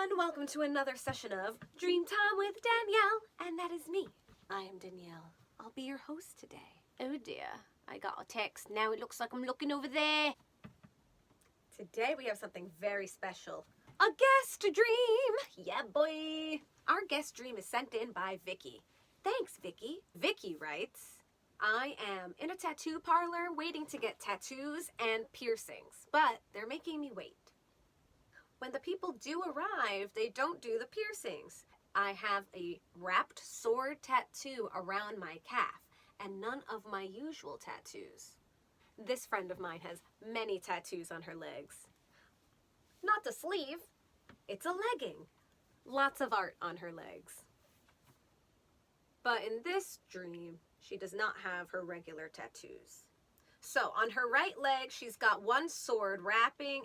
everyone! Welcome to another session of Dreamtime with Danielle, and that is me. I am Danielle. I'll be your host today. Oh dear, I got a text. Now it looks like I'm looking over there. Today we have something very special. A guest dream! Yeah, boy! Our guest dream is sent in by Vicki. Thanks, Vicki. Vicki writes, I am in a tattoo parlor waiting to get tattoos and piercings, but they're making me wait. When the people do arrive, they don't do the piercings. I have a wrapped sword tattoo around my calf and none of my usual tattoos. This friend of mine has many tattoos on her legs. Not the sleeve, it's a legging. Lots of art on her legs. But in this dream, she does not have her regular tattoos. So on her right leg, she's got one sword wrapping,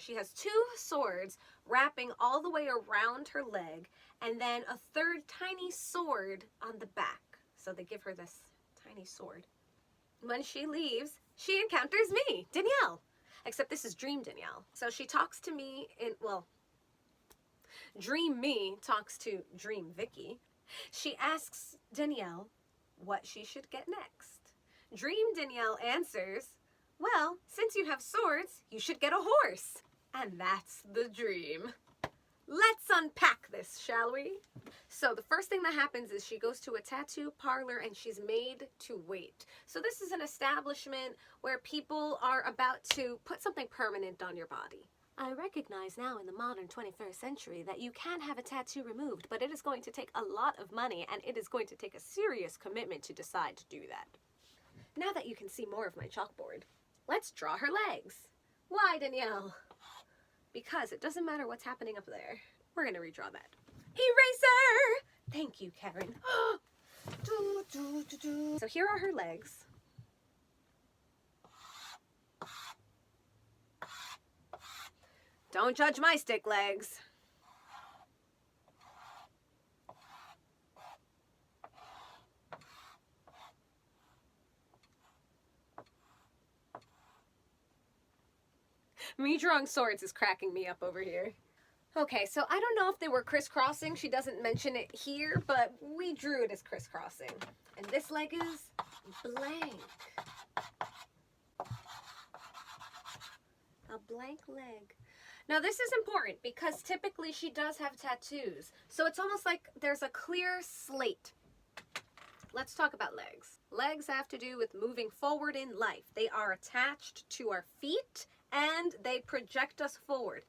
she has two swords wrapping all the way around her leg, and then a third tiny sword on the back. So they give her this tiny sword. When she leaves, she encounters me, Danielle. Except this is Dream Danielle. So she talks to me Dream me talks to Dream Vicki. She asks Danielle what she should get next. Dream Danielle answers, well, since you have swords, you should get a horse. And that's the dream. Let's unpack this, shall we? So the first thing that happens is she goes to a tattoo parlor and she's made to wait. So this is an establishment where people are about to put something permanent on your body. I recognize now in the modern 21st century that you can have a tattoo removed, but it is going to take a lot of money and it is going to take a serious commitment to decide to do that. Now that you can see more of my chalkboard, let's draw her legs. Why, Danielle? Because it doesn't matter what's happening up there. We're going to redraw that. Eraser! Thank you, Karen. So here are her legs. Don't judge my stick legs. Me drawing swords is cracking me up over here. Okay, so I don't know if they were crisscrossing. She doesn't mention it here, but we drew it as crisscrossing. And this leg is blank. A blank leg. Now this is important because typically she does have tattoos. So it's almost like there's a clear slate. Let's talk about legs. Legs have to do with moving forward in life. They are attached to our feet and they project us forward.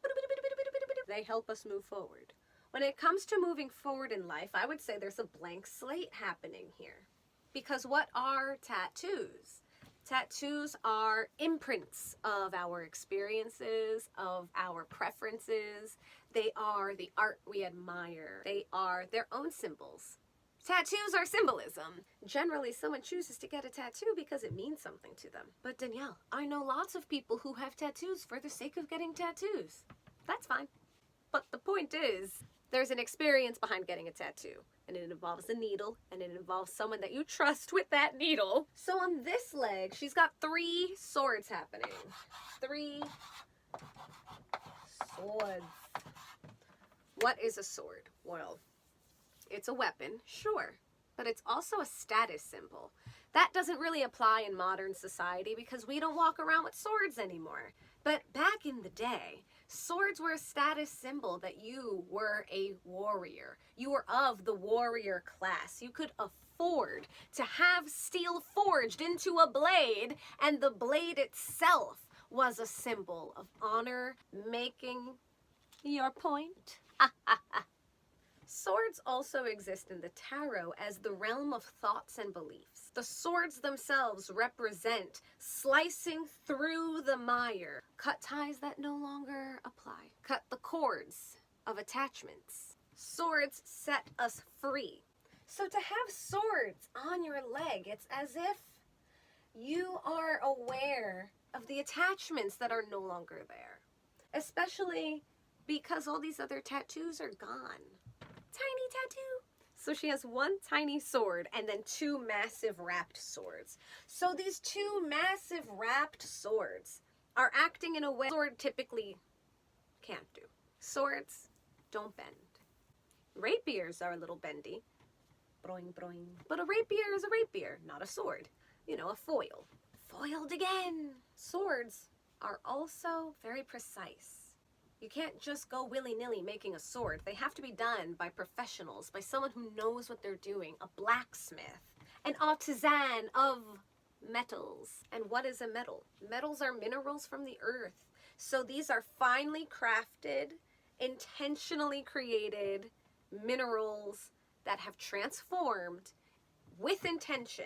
They help us move forward. When it comes to moving forward in life, I would say there's a blank slate happening here. Because what are tattoos? Tattoos are imprints of our experiences, of our preferences. They are the art we admire. They are their own symbols. Tattoos are symbolism. Generally, someone chooses to get a tattoo because it means something to them. But Danielle, I know lots of people who have tattoos for the sake of getting tattoos. That's fine. But the point is, there's an experience behind getting a tattoo. And it involves a needle, and it involves someone that you trust with that needle. So on this leg, she's got 3 swords happening. 3 swords. What is a sword? Well, it's a weapon, sure, but it's also a status symbol. That doesn't really apply in modern society because we don't walk around with swords anymore. But back in the day, swords were a status symbol that you were a warrior. You were of the warrior class. You could afford to have steel forged into a blade, and the blade itself was a symbol of honor. Making your point? Swords also exist in the tarot as the realm of thoughts and beliefs. The swords themselves represent slicing through the mire. Cut ties that no longer apply. Cut the cords of attachments. Swords set us free. So to have swords on your leg, it's as if you are aware of the attachments that are no longer there. Especially because all these other tattoos are gone. Tiny tattoo. So she has one tiny sword and then 2 massive wrapped swords. So these 2 massive wrapped swords are acting in a way a sword typically can't do. Swords don't bend. Rapiers are a little bendy. Broing, broing. But a rapier is a rapier, not a sword. You know, a foil. Foiled again! Swords are also very precise. You can't just go willy-nilly making a sword. They have to be done by professionals, by someone who knows what they're doing, a blacksmith, an artisan of metals. And what is a metal? Metals are minerals from the earth. So these are finely crafted, intentionally created minerals that have transformed with intention.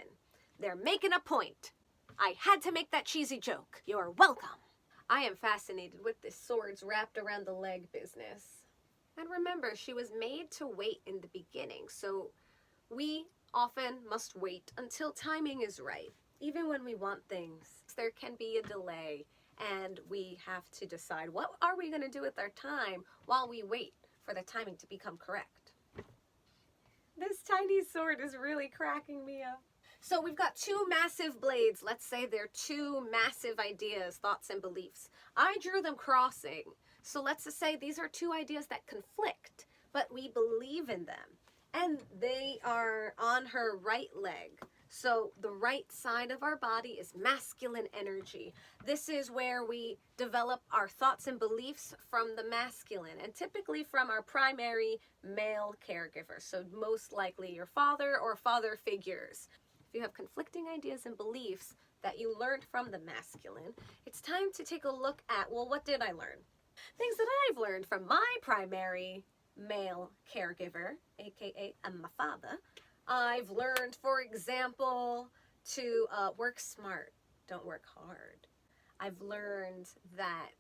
They're making a point. I had to make that cheesy joke. You're welcome. I am fascinated with this swords wrapped around the leg business. And remember, she was made to wait in the beginning, so we often must wait until timing is right. Even when we want things, there can be a delay, and we have to decide what are we going to do with our time while we wait for the timing to become correct. This tiny sword is really cracking me up. So we've got two massive blades. Let's say they're two massive ideas, thoughts and beliefs. I drew them crossing. So let's just say these are two ideas that conflict, but we believe in them. And they are on her right leg. So the right side of our body is masculine energy. This is where we develop our thoughts and beliefs from the masculine, and typically from our primary male caregiver. So most likely your father or father figures. If you have conflicting ideas and beliefs that you learned from the masculine, it's time to take a look at, well, what did I learn? Things that I've learned from my primary male caregiver, aka my father. I've learned, for example, to work smart, don't work hard. I've learned that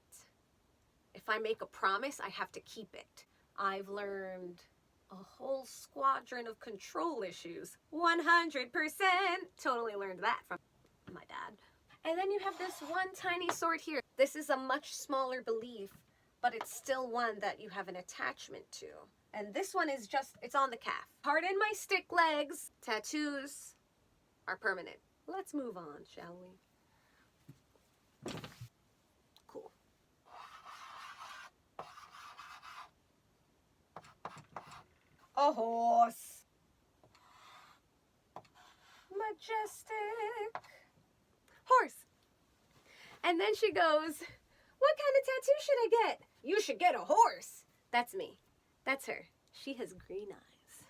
if I make a promise, I have to keep it. I've learned a whole squadron of control issues. 100%. Totally learned that from my dad. And then you have this one tiny sword here. This is a much smaller belief, but it's still one that you have an attachment to. And this one is just, it's on the calf. Pardon my stick legs. Tattoos are permanent. Let's move on, shall we? Cool. A horse. Majestic. Horse. And then she goes, what kind of tattoo should I get? You should get a horse. That's me. That's her. She has green eyes.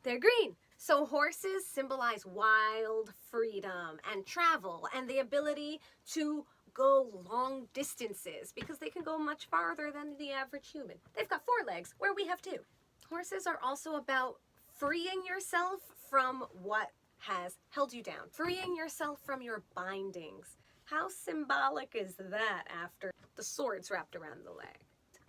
They're green. So horses symbolize wild freedom and travel and the ability to go long distances because they can go much farther than the average human. They've got 4 legs where we have 2. Horses are also about freeing yourself from what has held you down, freeing yourself from your bindings. How symbolic is that after the swords wrapped around the leg?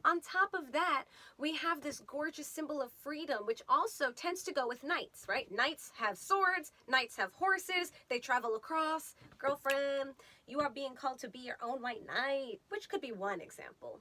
On top of that, we have this gorgeous symbol of freedom, which also tends to go with knights, right? Knights have swords, knights have horses, they travel across. Girlfriend, you are being called to be your own white knight, which could be one example.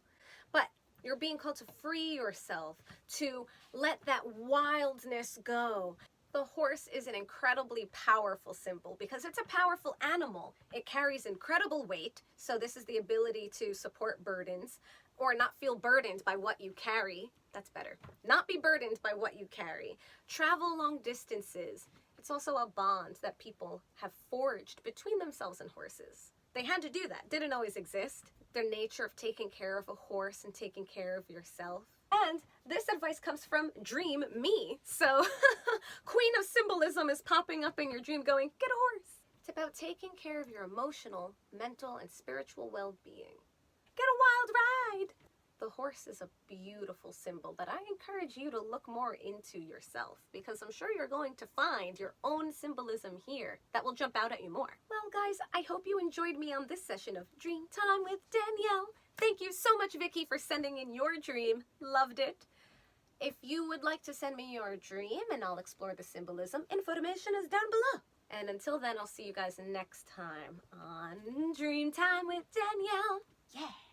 But you're being called to free yourself, to let that wildness go. The horse is an incredibly powerful symbol because it's a powerful animal. It carries incredible weight, so this is the ability to support burdens or not feel burdened by what you carry. That's better. Not be burdened by what you carry. Travel long distances. It's also a bond that people have forged between themselves and horses. They had to do that. Didn't always exist. Their nature of taking care of a horse and taking care of yourself. And this advice comes from Dream Me. So Queen of Symbolism is popping up in your dream going, get a horse. It's about taking care of your emotional, mental, and spiritual well-being. Get a wild ride. The horse is a beautiful symbol that I encourage you to look more into yourself because I'm sure you're going to find your own symbolism here that will jump out at you more. Well, guys, I hope you enjoyed me on this session of Dreamtime with Danielle. Thank you so much, Vicki, for sending in your dream. Loved it. If you would like to send me your dream and I'll explore the symbolism, information is down below. And until then, I'll see you guys next time on Dreamtime with Danielle. Yeah.